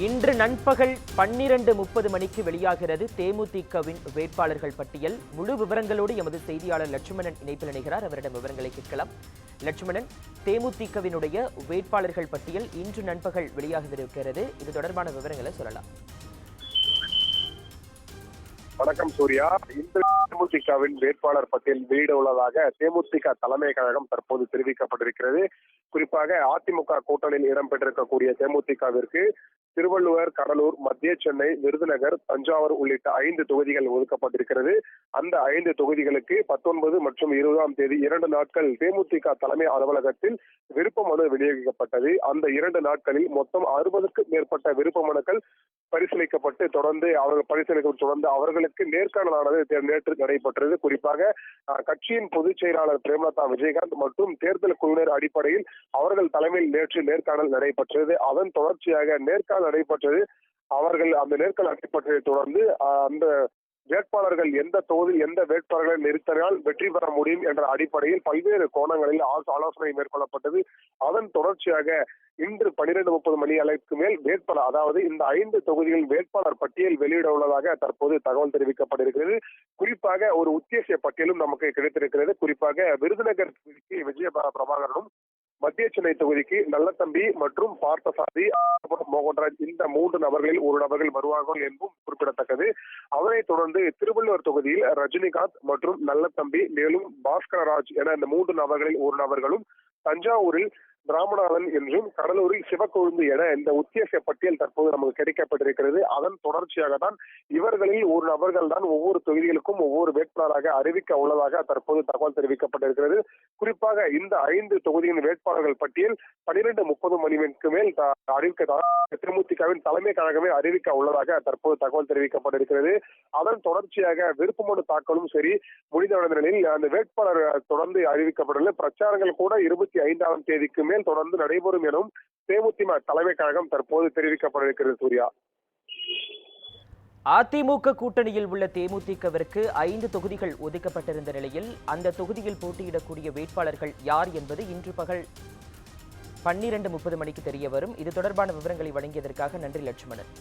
இன்று நண்பகல் 12:30 மணிக்கு வெளியாகிறது தேமுதிகவின் வேட்பாளர்கள் பட்டியல். முழு விவரங்களோடு எமது செய்தியாளர் லட்சுமணன் இணைப்பில் இணைகிறார். அவரிடம் விவரங்களை கேட்கலாம். லட்சுமணன், தேமுதிகவினுடைய வேட்பாளர்கள் பட்டியல் இன்று நண்பகல் வெளியாகவிருக்கிறது. இது தொடர்பான விவரங்களை சொல்லலாம். வணக்கம் சூர்யா. இன்று தேமுதிகவின் வேட்பாளர் பட்டியல் வெளியிட உள்ளதாக தேமுதிக தலைமை கழகம் தற்போது தெரிவிக்கப்பட்டிருக்கிறது. குறிப்பாக அதிமுக கூட்டணியில் இடம்பெற்றிருக்கக்கூடிய தேமுதிகவிற்கு திருவள்ளுவர், கடலூர், மத்திய சென்னை, விருதுநகர், தஞ்சாவூர் உள்ளிட்ட 5 தொகுதிகள் ஒதுக்கப்பட்டிருக்கிறது. அந்த 5 தொகுதிகளுக்கு 19 மற்றும் 20ஆம் தேதி 2 நாட்கள் தேமுதிக தலைமை அலுவலகத்தில் விருப்ப மனு விநியோகிக்கப்பட்டது. அந்த 2 நாட்களில் மொத்தம் 60க்கும் மேற்பட்ட விருப்ப மனுக்கள் பரிசீலிக்கப்பட்டு தொடர்ந்து அவர்களுக்கு நேர்காணலானது நேற்று நடைபெற்றது. குறிப்பாக கட்சியின் பொதுச் செயலாளர் பிரேமலதா விஜயகாந்த் மற்றும் தேர்தல் குழுவினர் அடிப்படையில் அவர்கள் தலைமையில் நேற்று நேர்காணல் நடைபெற்றது. அதன் தொடர்ச்சியாக நேர்காணல் நடைபெற்றது. அவர்கள் அந்த நேர்காணல் நடைபெற்றதை தொடர்ந்து அந்த வேட்பாளர்கள் எந்த தொகுதியில் எந்த வேட்பாளர்களை நிறுத்தினால் வெற்றி பெற முடியும் என்ற அடிப்படையில் பல்வேறு கோணங்களில் ஆலோசனை மேற்கொள்ளப்பட்டது. அதன் தொடர்ச்சியாக இன்று 12:30 மணி அளவுக்கு மேல் வேட்பாளர், அதாவது இந்த 5 தொகுதிகளில் வேட்பாளர் பட்டியல் வெளியிட உள்ளதாக தற்போது தகவல் தெரிவிக்கப்பட்டிருக்கிறது. குறிப்பாக ஒரு உத்தேசிய பட்டியலும் நமக்கு கிடைத்திருக்கிறது. குறிப்பாக விருதுநகர் விஜய பிரபாகரனும், மத்திய சென்னை தொகுதிக்கு நல்லதம்பி மற்றும் பார்த்தசாரதி, மோகன்ராஜ், இந்த 3 நபர்களில் ஒரு நபர்கள் வருவார்கள் என்பதும் குறிப்பிடத்தக்கது. அதனைத் தொடர்ந்து திருவள்ளுவர் தொகுதியில் ரஜினிகாந்த் மற்றும் நல்லதம்பி, மேலும் பாஸ்கரராஜ் என இந்த 3 நபர்களில் ஒரு நபர்களும், தஞ்சாவூரில் பிராமணாளன் என்றும், கடலூரில் சிவக்கொழுந்து என இந்த உத்தேசிய பட்டியல் தற்போது நமக்கு கிடைக்கப்பட்டிருக்கிறது. அதன் தொடர்ச்சியாக தான் இவர்களில் ஒரு நபர்கள் தான் ஒவ்வொரு தொகுதிகளுக்கும் ஒவ்வொரு வேட்பாளராக அறிவிக்க உள்ளதாக தற்போது தகவல் தெரிவிக்கப்பட்டிருக்கிறது. குறிப்பாக இந்த 5 தொகுதியின் வேட்பாளர்கள் பட்டியல் 12:30 மணிக்கு மேல் தேமுதிகவின் தலைமை கழகமே அறிவிக்க உள்ளதாக தற்போது தகவல் தெரிவிக்கப்பட்டிருக்கிறது. அதன் தொடர்ச்சியாக விருப்பமனு தாக்கலும் சரி முடிந்த நிலையில் அந்த வேட்பாளர் தொடர்ந்து அறிவிக்கப்பட்டுள்ள பிரச்சாரங்கள் கூட 25ஆம் தேதிக்கு மேல் தொடர்ந்து நடைபெறும் எனவும் தேமுதிக தலைமை கழகம் தற்போது தெரிவிக்கப்பட்டிருக்கிறது. சூர்யா, அதிமுக கூட்டணியில் உள்ள தேமுதிகவிற்கு 5 தொகுதிகள் ஒதுக்கப்பட்டிருந்த நிலையில் அந்த தொகுதியில் போட்டியிடக்கூடிய வேட்பாளர்கள் யார் என்பது இன்று பகல் 12:30 மணிக்கு தெரிய வரும். இது தொடர்பான விவரங்களை வழங்கியதற்காக நன்றி லட்சுமணன்.